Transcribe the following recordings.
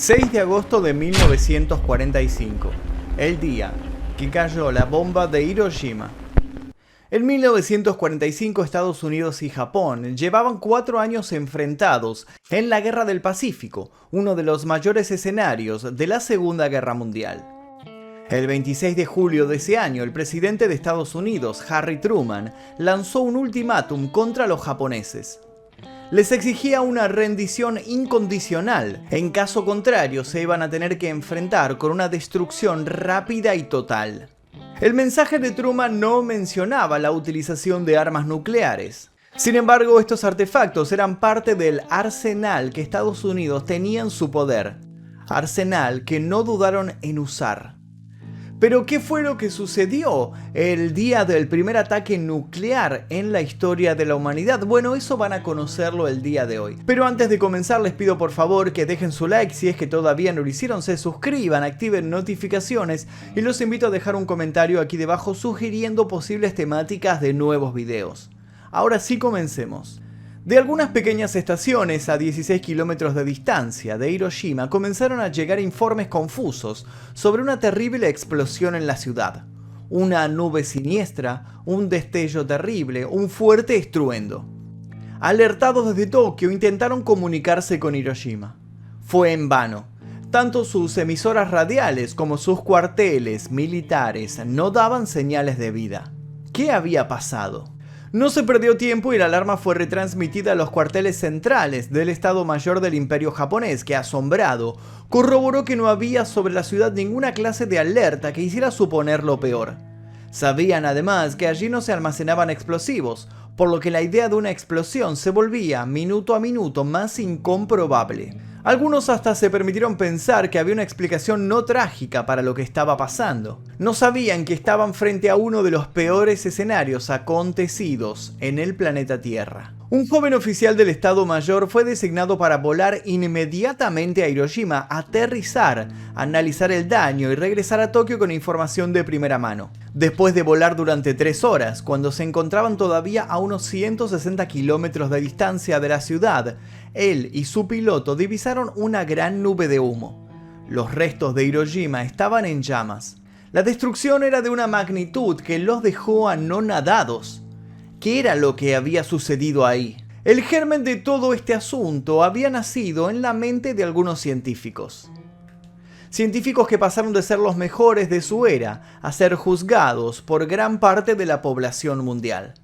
6 de agosto de 1945, el día que cayó la bomba de Hiroshima. En 1945 Estados Unidos y Japón llevaban 4 años enfrentados en la Guerra del Pacífico, uno de los mayores escenarios de la Segunda Guerra Mundial. El 26 de julio de ese año, el presidente de Estados Unidos, Harry Truman, lanzó un ultimátum contra los japoneses. Les exigía una rendición incondicional, en caso contrario se iban a tener que enfrentar con una destrucción rápida y total. El mensaje de Truman no mencionaba la utilización de armas nucleares. Sin embargo, estos artefactos eran parte del arsenal que Estados Unidos tenía en su poder, arsenal que no dudaron en usar. Pero, ¿qué fue lo que sucedió el día del primer ataque nuclear en la historia de la humanidad? Bueno, eso van a conocerlo el día de hoy. Pero antes de comenzar, les pido por favor que dejen su like si es que todavía no lo hicieron, se suscriban, activen notificaciones y los invito a dejar un comentario aquí debajo sugiriendo posibles temáticas de nuevos videos. Ahora sí, comencemos. De algunas pequeñas estaciones a 16 kilómetros de distancia de Hiroshima comenzaron a llegar informes confusos sobre una terrible explosión en la ciudad. Una nube siniestra, un destello terrible, un fuerte estruendo. Alertados desde Tokio, intentaron comunicarse con Hiroshima. Fue en vano. Tanto sus emisoras radiales como sus cuarteles militares no daban señales de vida. ¿Qué había pasado? No se perdió tiempo y la alarma fue retransmitida a los cuarteles centrales del Estado Mayor del Imperio japonés, que, asombrado, corroboró que no había sobre la ciudad ninguna clase de alerta que hiciera suponer lo peor. Sabían además que allí no se almacenaban explosivos, por lo que la idea de una explosión se volvía minuto a minuto más incomprobable. Algunos hasta se permitieron pensar que había una explicación no trágica para lo que estaba pasando. No sabían que estaban frente a uno de los peores escenarios acontecidos en el planeta Tierra. Un joven oficial del Estado Mayor fue designado para volar inmediatamente a Hiroshima, aterrizar, analizar el daño y regresar a Tokio con información de primera mano. Después de volar durante 3 horas, cuando se encontraban todavía a unos 160 kilómetros de distancia de la ciudad, él y su piloto divisaron una gran nube de humo. Los restos de Hiroshima estaban en llamas. La destrucción era de una magnitud que los dejó anonadados. ¿Qué era lo que había sucedido ahí? El germen de todo este asunto había nacido en la mente de algunos científicos. Científicos que pasaron de ser los mejores de su era a ser juzgados por gran parte de la población mundial.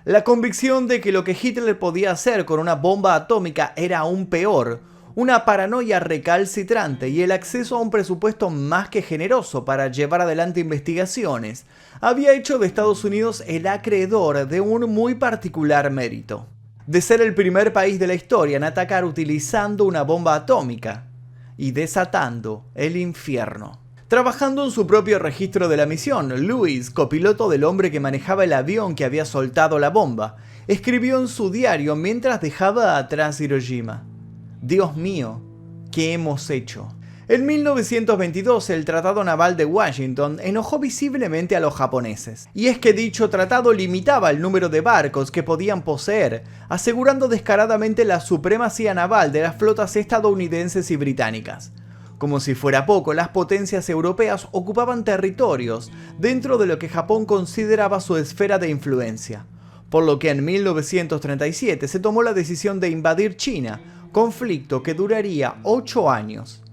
La convicción de que lo que Hitler podía hacer con una bomba atómica era aún peor, una paranoia recalcitrante y el acceso a un presupuesto más que generoso para llevar adelante investigaciones, había hecho de Estados Unidos el acreedor de un muy particular mérito: de ser el primer país de la historia en atacar utilizando una bomba atómica y desatando el infierno. Trabajando en su propio registro de la misión, Lewis, copiloto del hombre que manejaba el avión que había soltado la bomba, escribió en su diario mientras dejaba atrás Hiroshima: Dios mío, ¿qué hemos hecho? En 1922, el Tratado Naval de Washington enojó visiblemente a los japoneses. Y es que dicho tratado limitaba el número de barcos que podían poseer, asegurando descaradamente la supremacía naval de las flotas estadounidenses y británicas. Como si fuera poco, las potencias europeas ocupaban territorios dentro de lo que Japón consideraba su esfera de influencia, por lo que en 1937 se tomó la decisión de invadir China, conflicto que duraría 8 años.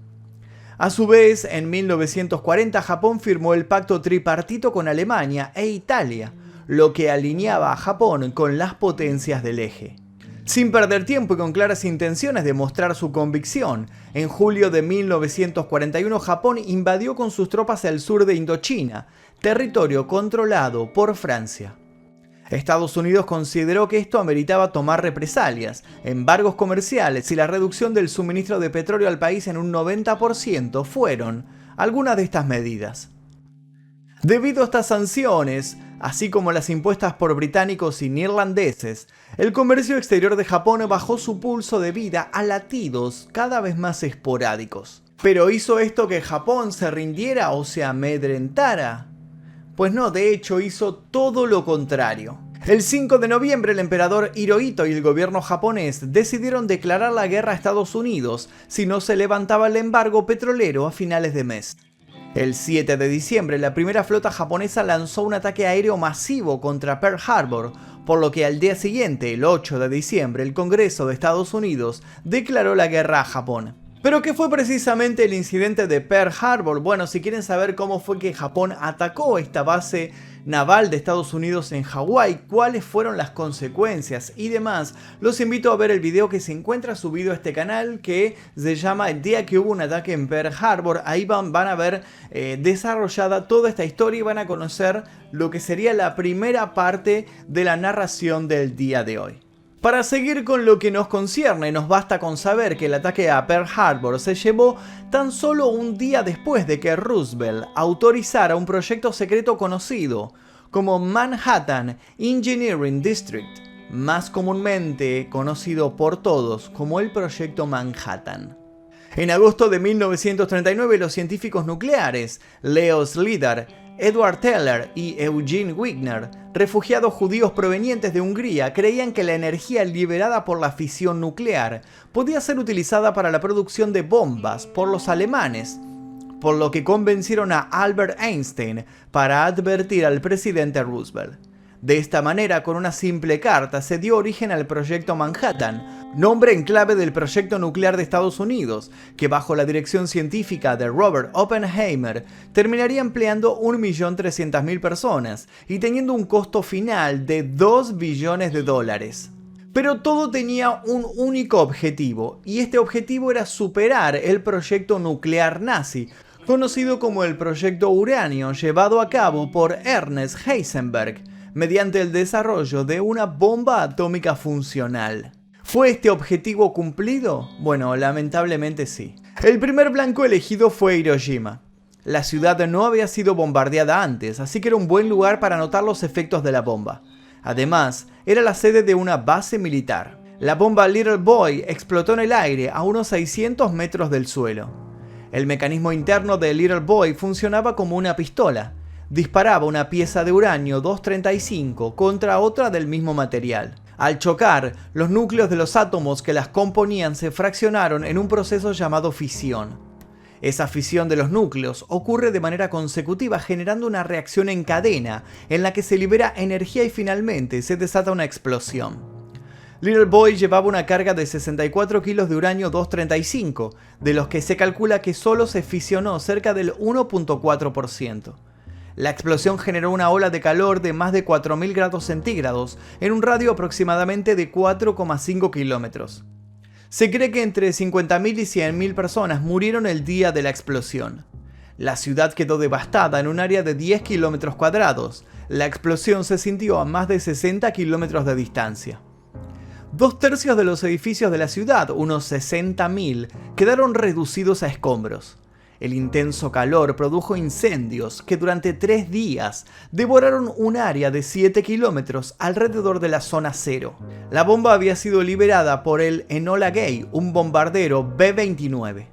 A su vez, en 1940 Japón firmó el pacto tripartito con Alemania e Italia, lo que alineaba a Japón con las potencias del eje. Sin perder tiempo y con claras intenciones de mostrar su convicción, en julio de 1941 Japón invadió con sus tropas el sur de Indochina, territorio controlado por Francia. Estados Unidos consideró que esto ameritaba tomar represalias, embargos comerciales y la reducción del suministro de petróleo al país en un 90% fueron algunas de estas medidas. Debido a estas sanciones, así como las impuestas por británicos y neerlandeses, el comercio exterior de Japón bajó su pulso de vida a latidos cada vez más esporádicos. ¿Pero hizo esto que Japón se rindiera o se amedrentara? Pues no, de hecho hizo todo lo contrario. El 5 de noviembre el emperador Hirohito y el gobierno japonés decidieron declarar la guerra a Estados Unidos si no se levantaba el embargo petrolero a finales de mes. El 7 de diciembre la primera flota japonesa lanzó un ataque aéreo masivo contra Pearl Harbor, por lo que al día siguiente, el 8 de diciembre, el Congreso de Estados Unidos declaró la guerra a Japón. ¿Pero qué fue precisamente el incidente de Pearl Harbor? Bueno, si quieren saber cómo fue que Japón atacó esta base naval de Estados Unidos en Hawái, cuáles fueron las consecuencias y demás, los invito a ver el video que se encuentra subido a este canal, que se llama El día que hubo un ataque en Pearl Harbor. Ahí van a ver desarrollada toda esta historia y van a conocer lo que sería la primera parte de la narración del día de hoy. Para seguir con lo que nos concierne, nos basta con saber que el ataque a Pearl Harbor se llevó tan solo un día después de que Roosevelt autorizara un proyecto secreto conocido como Manhattan Engineering District, más comúnmente conocido por todos como el Proyecto Manhattan. En agosto de 1939, los científicos nucleares Leo Szilard, Edward Teller y Eugene Wigner, refugiados judíos provenientes de Hungría, creían que la energía liberada por la fisión nuclear podía ser utilizada para la producción de bombas por los alemanes, por lo que convencieron a Albert Einstein para advertir al presidente Roosevelt. De esta manera, con una simple carta, se dio origen al Proyecto Manhattan, nombre en clave del proyecto nuclear de Estados Unidos, que bajo la dirección científica de Robert Oppenheimer terminaría empleando 1.300.000 personas y teniendo un costo final de $2 billones. Pero todo tenía un único objetivo, y este objetivo era superar el proyecto nuclear nazi, conocido como el Proyecto Uranio, llevado a cabo por Ernest Heisenberg, mediante el desarrollo de una bomba atómica funcional. ¿Fue este objetivo cumplido? Bueno, lamentablemente sí. El primer blanco elegido fue Hiroshima. La ciudad no había sido bombardeada antes, así que era un buen lugar para notar los efectos de la bomba. Además, era la sede de una base militar. La bomba Little Boy explotó en el aire a unos 600 metros del suelo. El mecanismo interno de Little Boy funcionaba como una pistola. Disparaba una pieza de uranio 235 contra otra del mismo material. Al chocar, los núcleos de los átomos que las componían se fraccionaron en un proceso llamado fisión. Esa fisión de los núcleos ocurre de manera consecutiva, generando una reacción en cadena en la que se libera energía y finalmente se desata una explosión. Little Boy llevaba una carga de 64 kilos de uranio 235, de los que se calcula que solo se fisionó cerca del 1.4%. La explosión generó una ola de calor de más de 4.000 grados centígrados en un radio aproximadamente de 4,5 kilómetros. Se cree que entre 50.000 y 100.000 personas murieron el día de la explosión. La ciudad quedó devastada en un área de 10 kilómetros cuadrados. La explosión se sintió a más de 60 kilómetros de distancia. 2/3 de los edificios de la ciudad, unos 60.000, quedaron reducidos a escombros. El intenso calor produjo incendios que durante 3 días devoraron un área de 7 kilómetros alrededor de la zona cero. La bomba había sido liberada por el Enola Gay, un bombardero B-29.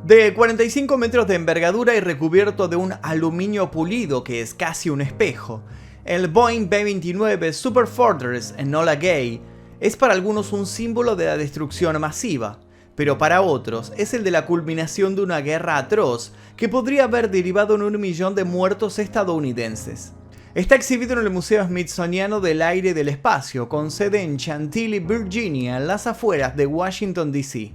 De 45 metros de envergadura y recubierto de un aluminio pulido que es casi un espejo, el Boeing B-29 Superfortress Enola Gay es para algunos un símbolo de la destrucción masiva, pero para otros es el de la culminación de una guerra atroz que podría haber derivado en 1 millón de muertos estadounidenses. Está exhibido en el Museo Smithsoniano del Aire y del Espacio, con sede en Chantilly, Virginia, en las afueras de Washington, D.C.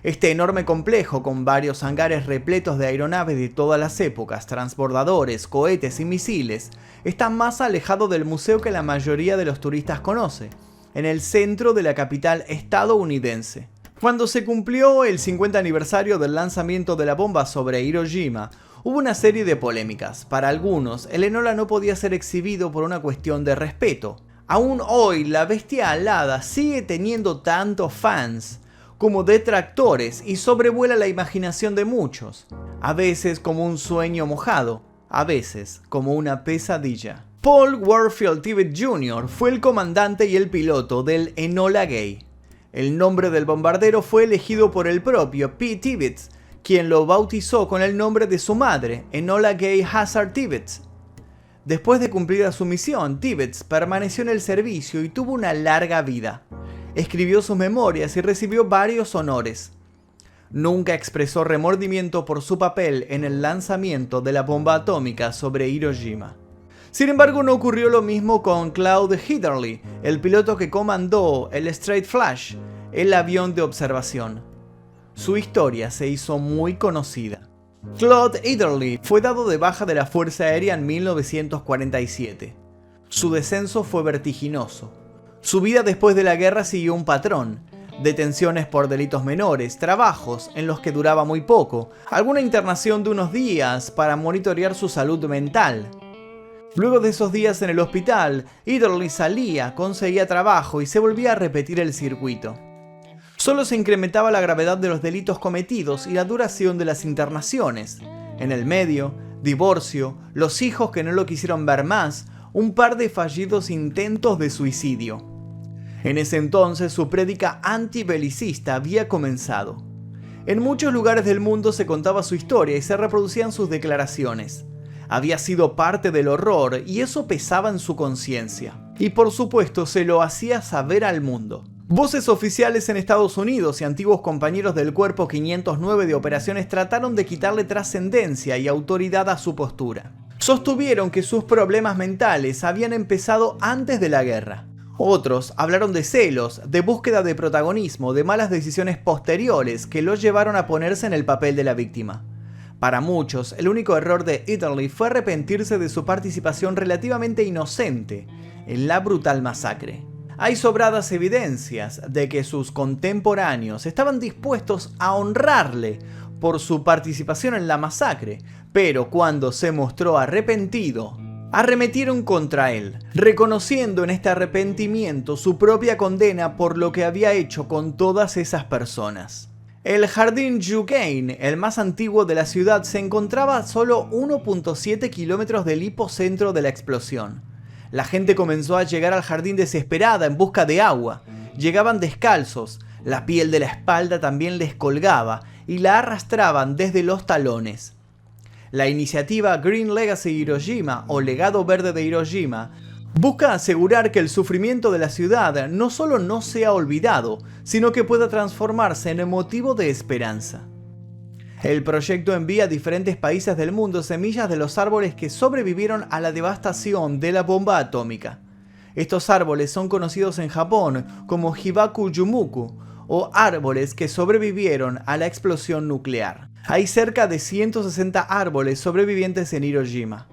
Este enorme complejo, con varios hangares repletos de aeronaves de todas las épocas, transbordadores, cohetes y misiles, está más alejado del museo que la mayoría de los turistas conoce, en el centro de la capital estadounidense. Cuando se cumplió el 50 aniversario del lanzamiento de la bomba sobre Hiroshima, hubo una serie de polémicas. Para algunos, el Enola no podía ser exhibido por una cuestión de respeto. Aún hoy, la bestia alada sigue teniendo tantos fans como detractores y sobrevuela la imaginación de muchos, a veces como un sueño mojado, a veces como una pesadilla. Paul Warfield Tibbets Jr. fue el comandante y el piloto del Enola Gay. El nombre del bombardero fue elegido por el propio Pete Tibbets, quien lo bautizó con el nombre de su madre, Enola Gay Hazard Tibbets. Después de cumplida su misión, Tibbets permaneció en el servicio y tuvo una larga vida. Escribió sus memorias y recibió varios honores. Nunca expresó remordimiento por su papel en el lanzamiento de la bomba atómica sobre Hiroshima. Sin embargo, no ocurrió lo mismo con Claude Heatherly, el piloto que comandó el Straight Flash, el avión de observación. Su historia se hizo muy conocida. Claude Heatherly fue dado de baja de la Fuerza Aérea en 1947. Su descenso fue vertiginoso. Su vida después de la guerra siguió un patrón: detenciones por delitos menores, trabajos en los que duraba muy poco, alguna internación de unos días para monitorear su salud mental. Luego de esos días en el hospital, Heatherly salía, conseguía trabajo y se volvía a repetir el circuito. Solo se incrementaba la gravedad de los delitos cometidos y la duración de las internaciones. En el medio, divorcio, los hijos que no lo quisieron ver más, un par de fallidos intentos de suicidio. En ese entonces su prédica antibelicista había comenzado. En muchos lugares del mundo se contaba su historia y se reproducían sus declaraciones. Había sido parte del horror y eso pesaba en su conciencia. Y por supuesto se lo hacía saber al mundo. Voces oficiales en Estados Unidos y antiguos compañeros del Cuerpo 509 de operaciones trataron de quitarle trascendencia y autoridad a su postura. Sostuvieron que sus problemas mentales habían empezado antes de la guerra. Otros hablaron de celos, de búsqueda de protagonismo, de malas decisiones posteriores que los llevaron a ponerse en el papel de la víctima. Para muchos, el único error de Heatherly fue arrepentirse de su participación relativamente inocente en la brutal masacre. Hay sobradas evidencias de que sus contemporáneos estaban dispuestos a honrarle por su participación en la masacre, pero cuando se mostró arrepentido, arremetieron contra él, reconociendo en este arrepentimiento su propia condena por lo que había hecho con todas esas personas. El Jardín Duquesne, el más antiguo de la ciudad, se encontraba a solo 1.7 kilómetros del hipocentro de la explosión. La gente comenzó a llegar al jardín desesperada en busca de agua. Llegaban descalzos, la piel de la espalda también les colgaba y la arrastraban desde los talones. La iniciativa Green Legacy Hiroshima, o Legado Verde de Hiroshima, busca asegurar que el sufrimiento de la ciudad no solo no sea olvidado, sino que pueda transformarse en motivo de esperanza. El proyecto envía a diferentes países del mundo semillas de los árboles que sobrevivieron a la devastación de la bomba atómica. Estos árboles son conocidos en Japón como Hibaku Yumuku, o árboles que sobrevivieron a la explosión nuclear. Hay cerca de 160 árboles sobrevivientes en Hiroshima.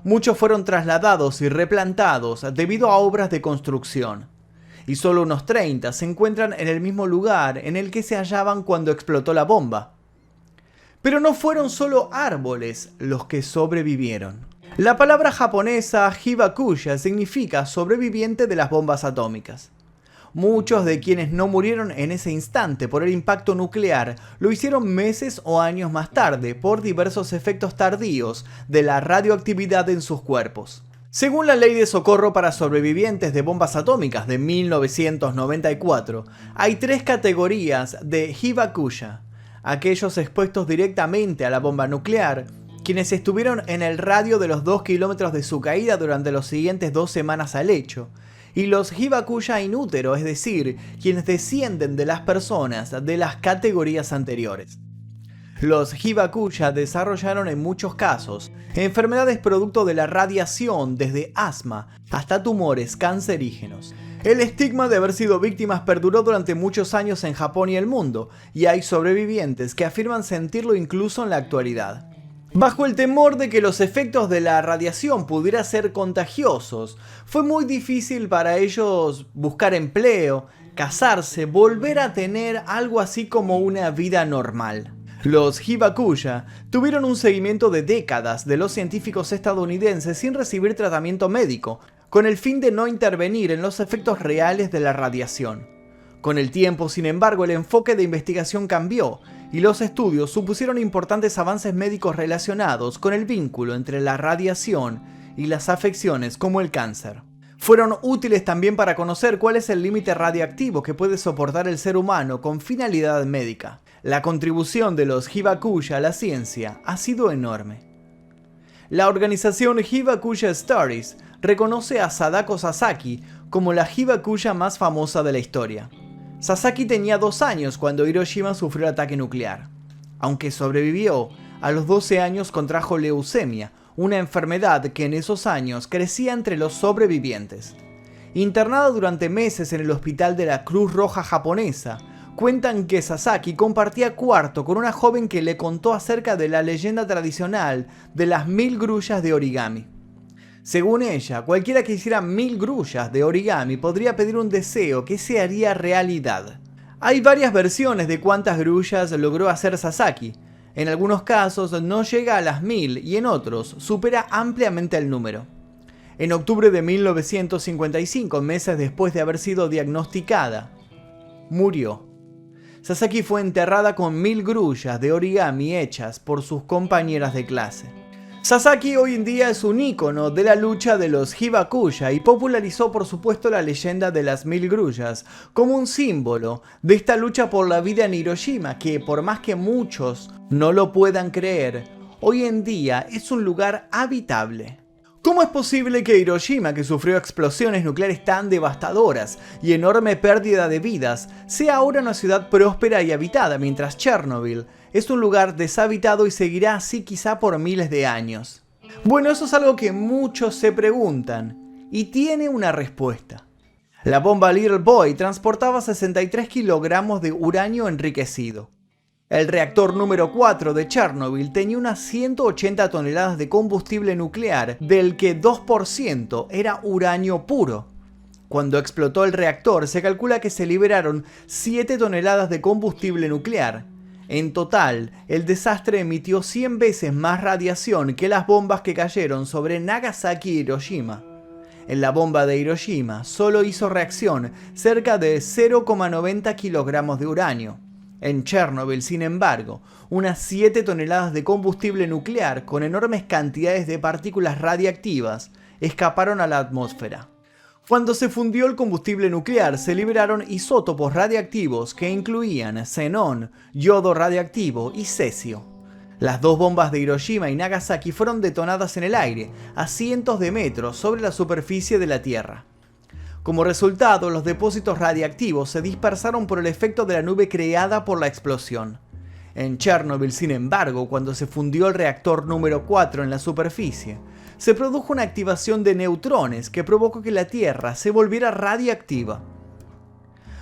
Muchos fueron trasladados y replantados debido a obras de construcción, y solo unos 30 se encuentran en el mismo lugar en el que se hallaban cuando explotó la bomba. Pero no fueron solo árboles los que sobrevivieron. La palabra japonesa Hibakusha significa sobreviviente de las bombas atómicas. Muchos de quienes no murieron en ese instante por el impacto nuclear lo hicieron meses o años más tarde por diversos efectos tardíos de la radioactividad en sus cuerpos. Según la Ley de Socorro para Sobrevivientes de Bombas Atómicas de 1994, hay 3 categorías de Hibakusha: aquellos expuestos directamente a la bomba nuclear, quienes estuvieron en el radio de los 2 kilómetros de su caída durante los siguientes 2 semanas al hecho, y los Hibakusha in útero, es decir, quienes descienden de las personas de las categorías anteriores. Los Hibakusha desarrollaron en muchos casos enfermedades producto de la radiación, desde asma hasta tumores cancerígenos. El estigma de haber sido víctimas perduró durante muchos años en Japón y el mundo, y hay sobrevivientes que afirman sentirlo incluso en la actualidad. Bajo el temor de que los efectos de la radiación pudieran ser contagiosos, fue muy difícil para ellos buscar empleo, casarse, volver a tener algo así como una vida normal. Los Hibakusha tuvieron un seguimiento de décadas de los científicos estadounidenses sin recibir tratamiento médico, con el fin de no intervenir en los efectos reales de la radiación. Con el tiempo, sin embargo, el enfoque de investigación cambió, y los estudios supusieron importantes avances médicos relacionados con el vínculo entre la radiación y las afecciones como el cáncer. Fueron útiles también para conocer cuál es el límite radiactivo que puede soportar el ser humano con finalidad médica. La contribución de los Hibakusha a la ciencia ha sido enorme. La organización Hibakusha Stories reconoce a Sadako Sasaki como la Hibakusha más famosa de la historia. Sasaki tenía 2 años cuando Hiroshima sufrió el ataque nuclear. Aunque sobrevivió, a los 12 años contrajo leucemia, una enfermedad que en esos años crecía entre los sobrevivientes. Internada durante meses en el hospital de la Cruz Roja japonesa, cuentan que Sasaki compartía cuarto con una joven que le contó acerca de la leyenda tradicional de las 1000 grullas de origami. Según ella, cualquiera que hiciera 1000 grullas de origami podría pedir un deseo que se haría realidad. Hay varias versiones de cuántas grullas logró hacer Sasaki. En algunos casos no llega a las 1000 y en otros supera ampliamente el número. En octubre de 1955, meses después de haber sido diagnosticada, murió. Sasaki fue enterrada con 1000 grullas de origami hechas por sus compañeras de clase. Sasaki hoy en día es un ícono de la lucha de los Hibakusha y popularizó por supuesto la leyenda de las 1000 grullas como un símbolo de esta lucha por la vida en Hiroshima que, por más que muchos no lo puedan creer, hoy en día es un lugar habitable. ¿Cómo es posible que Hiroshima, que sufrió explosiones nucleares tan devastadoras y enorme pérdida de vidas, sea ahora una ciudad próspera y habitada, mientras Chernobyl es un lugar deshabitado y seguirá así quizá por miles de años? Bueno, eso es algo que muchos se preguntan y tiene una respuesta. La bomba Little Boy transportaba 63 kilogramos de uranio enriquecido. El reactor número 4 de Chernobyl tenía unas 180 toneladas de combustible nuclear, del que 2% era uranio puro. Cuando explotó el reactor, se calcula que se liberaron 7 toneladas de combustible nuclear. En total, el desastre emitió 100 veces más radiación que las bombas que cayeron sobre Nagasaki y Hiroshima. En la bomba de Hiroshima solo hizo reacción cerca de 0,90 kilogramos de uranio. En Chernobyl, sin embargo, unas 7 toneladas de combustible nuclear con enormes cantidades de partículas radiactivas escaparon a la atmósfera. Cuando se fundió el combustible nuclear, se liberaron isótopos radiactivos que incluían xenón, yodo radiactivo y cesio. Las 2 bombas de Hiroshima y Nagasaki fueron detonadas en el aire, a cientos de metros sobre la superficie de la Tierra. Como resultado, los depósitos radiactivos se dispersaron por el efecto de la nube creada por la explosión. En Chernobyl, sin embargo, cuando se fundió el reactor número 4 en la superficie, se produjo una activación de neutrones que provocó que la Tierra se volviera radiactiva.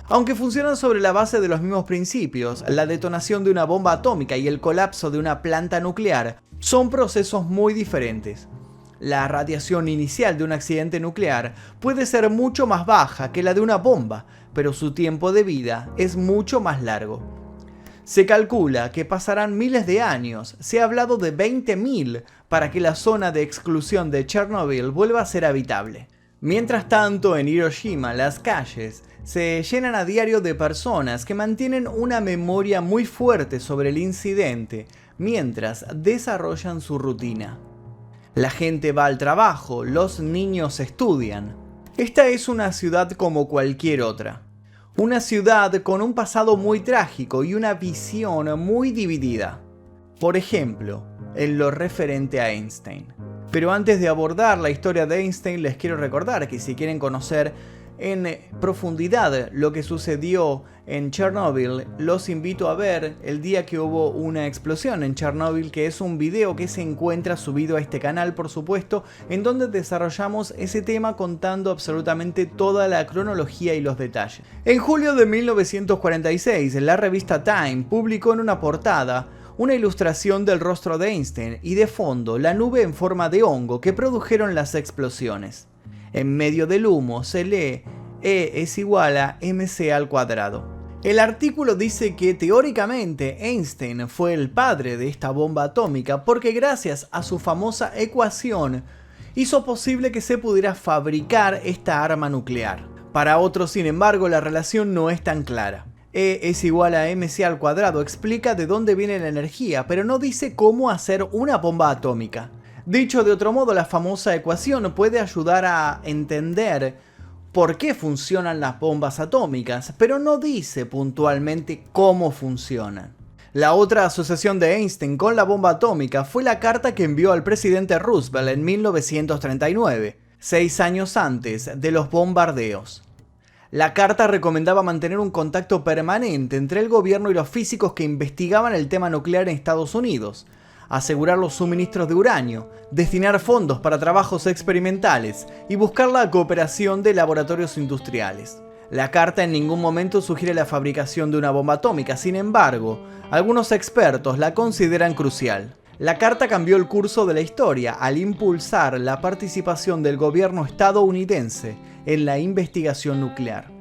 Aunque funcionan sobre la base de los mismos principios, la detonación de una bomba atómica y el colapso de una planta nuclear son procesos muy diferentes. La radiación inicial de un accidente nuclear puede ser mucho más baja que la de una bomba, pero su tiempo de vida es mucho más largo. Se calcula que pasarán miles de años, se ha hablado de 20.000, para que la zona de exclusión de Chernobyl vuelva a ser habitable. Mientras tanto, en Hiroshima, las calles se llenan a diario de personas que mantienen una memoria muy fuerte sobre el incidente mientras desarrollan su rutina. La gente va al trabajo, los niños estudian. Esta es una ciudad como cualquier otra. Una ciudad con un pasado muy trágico y una visión muy dividida. Por ejemplo, en lo referente a Einstein. Pero antes de abordar la historia de Einstein, les quiero recordar que si quieren conocer en profundidad lo que sucedió en Chernobyl, los invito a ver el día que hubo una explosión en Chernobyl, que es un video que se encuentra subido a este canal, por supuesto, en donde desarrollamos ese tema contando absolutamente toda la cronología y los detalles. En julio de 1946, la revista Time publicó en una portada una ilustración del rostro de Einstein y de fondo la nube en forma de hongo que produjeron las explosiones. En medio del humo se lee E es igual a mc al cuadrado. El artículo dice que teóricamente Einstein fue el padre de esta bomba atómica porque gracias a su famosa ecuación hizo posible que se pudiera fabricar esta arma nuclear. Para otros, sin embargo, la relación no es tan clara. E es igual a mc al cuadrado explica de dónde viene la energía, pero no dice cómo hacer una bomba atómica. Dicho de otro modo, la famosa ecuación puede ayudar a entender por qué funcionan las bombas atómicas, pero no dice puntualmente cómo funcionan. La otra asociación de Einstein con la bomba atómica fue la carta que envió al presidente Roosevelt en 1939, 6 años antes de los bombardeos. La carta recomendaba mantener un contacto permanente entre el gobierno y los físicos que investigaban el tema nuclear en Estados Unidos, asegurar los suministros de uranio, destinar fondos para trabajos experimentales y buscar la cooperación de laboratorios industriales. La carta en ningún momento sugiere la fabricación de una bomba atómica, sin embargo, algunos expertos la consideran crucial. La carta cambió el curso de la historia al impulsar la participación del gobierno estadounidense en la investigación nuclear.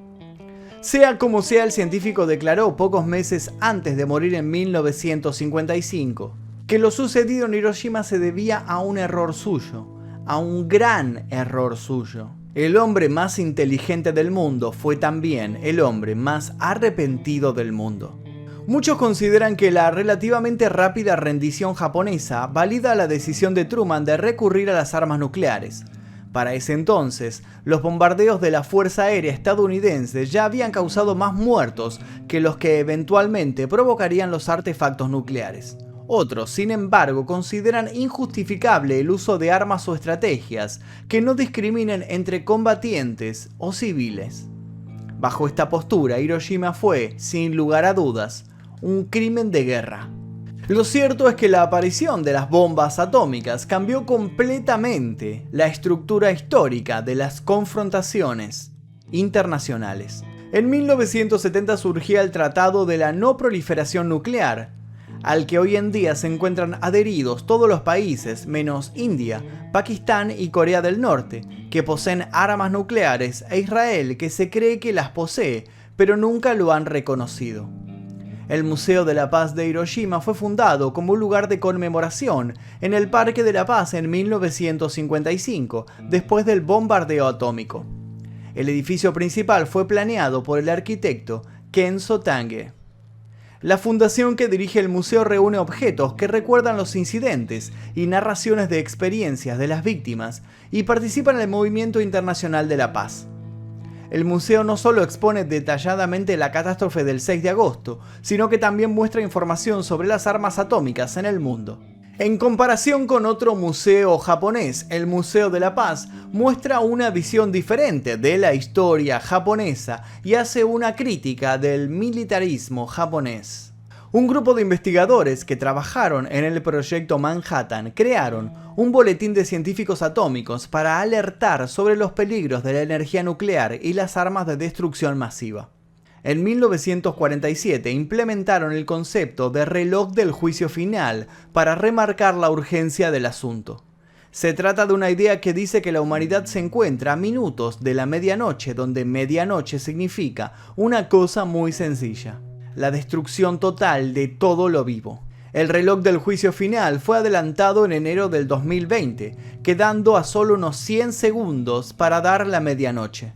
Sea como sea, el científico declaró pocos meses antes de morir en 1955 que lo sucedido en Hiroshima se debía a un error suyo, a un gran error suyo. El hombre más inteligente del mundo fue también el hombre más arrepentido del mundo. Muchos consideran que la relativamente rápida rendición japonesa valida la decisión de Truman de recurrir a las armas nucleares. Para ese entonces, los bombardeos de la Fuerza Aérea estadounidense ya habían causado más muertos que los que eventualmente provocarían los artefactos nucleares. Otros, sin embargo, consideran injustificable el uso de armas o estrategias que no discriminen entre combatientes o civiles. Bajo esta postura, Hiroshima fue, sin lugar a dudas, un crimen de guerra. Lo cierto es que la aparición de las bombas atómicas cambió completamente la estructura histórica de las confrontaciones internacionales. En 1970 surgía el Tratado de la No Proliferación Nuclear, al que hoy en día se encuentran adheridos todos los países menos India, Pakistán y Corea del Norte, que poseen armas nucleares, e Israel, que se cree que las posee, pero nunca lo han reconocido. El Museo de la Paz de Hiroshima fue fundado como un lugar de conmemoración en el Parque de la Paz en 1955, después del bombardeo atómico. El edificio principal fue planeado por el arquitecto Kenzo Tange. La fundación que dirige el museo reúne objetos que recuerdan los incidentes y narraciones de experiencias de las víctimas y participa en el movimiento internacional de la paz. El museo no solo expone detalladamente la catástrofe del 6 de agosto, sino que también muestra información sobre las armas atómicas en el mundo. En comparación con otro museo japonés, el Museo de la Paz muestra una visión diferente de la historia japonesa y hace una crítica del militarismo japonés. Un grupo de investigadores que trabajaron en el proyecto Manhattan crearon un boletín de científicos atómicos para alertar sobre los peligros de la energía nuclear y las armas de destrucción masiva. En 1947 implementaron el concepto de reloj del juicio final para remarcar la urgencia del asunto. Se trata de una idea que dice que la humanidad se encuentra a minutos de la medianoche, donde medianoche significa una cosa muy sencilla: la destrucción total de todo lo vivo. El reloj del juicio final fue adelantado en enero del 2020, quedando a solo unos 100 segundos para dar la medianoche.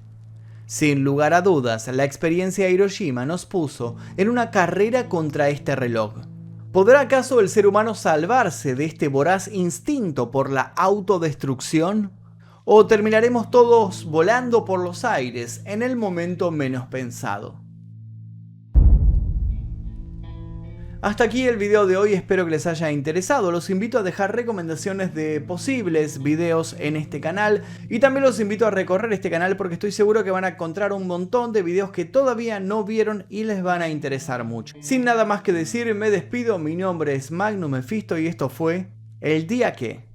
Sin lugar a dudas, la experiencia de Hiroshima nos puso en una carrera contra este reloj. ¿Podrá acaso el ser humano salvarse de este voraz instinto por la autodestrucción? ¿O terminaremos todos volando por los aires en el momento menos pensado? Hasta aquí el video de hoy, espero que les haya interesado. Los invito a dejar recomendaciones de posibles videos en este canal y también los invito a recorrer este canal porque estoy seguro que van a encontrar un montón de videos que todavía no vieron y les van a interesar mucho. Sin nada más que decir, me despido. Mi nombre es Magnum Mephisto y esto fue El Día Que.